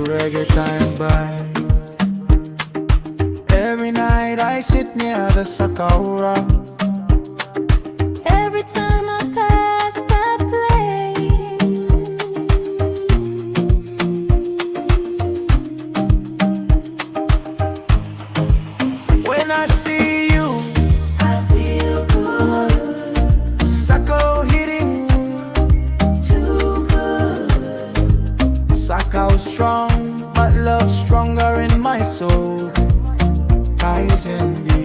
reggae time by. Every night I sit near the Sakau Rock. Every time I pass that place, when I see you, I feel good, Sakau hitting too good. Sakau strong, but love stronger in my soul. Ties in me.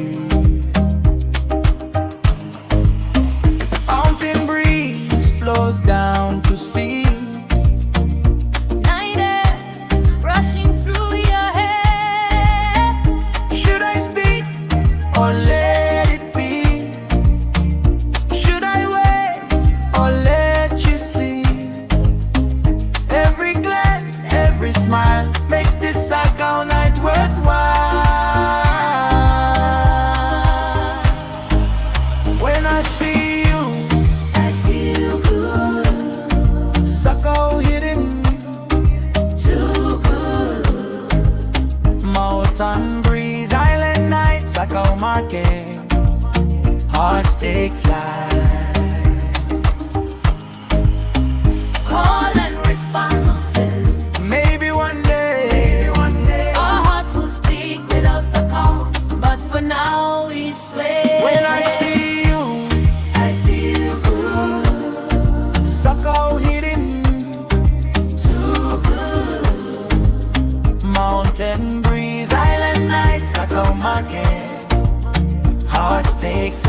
Mountain breeze flows down to sea. Night air rushing through your hair. Should I speak or let it be? Should I wait or let you see? Every glance, every smile makes this Sakau night worthwhile. When I see you, I feel good, Sakau hitting too good. mountain breeze, island night, Sakau Market, hearts take flight. Call and refine. Maybe one day, Our hearts will speak without Sakau, but for now we swear. when I see you, I feel good, Sakau hitting too good. mountain breeze, island night, Sakau Market, hearts take flight.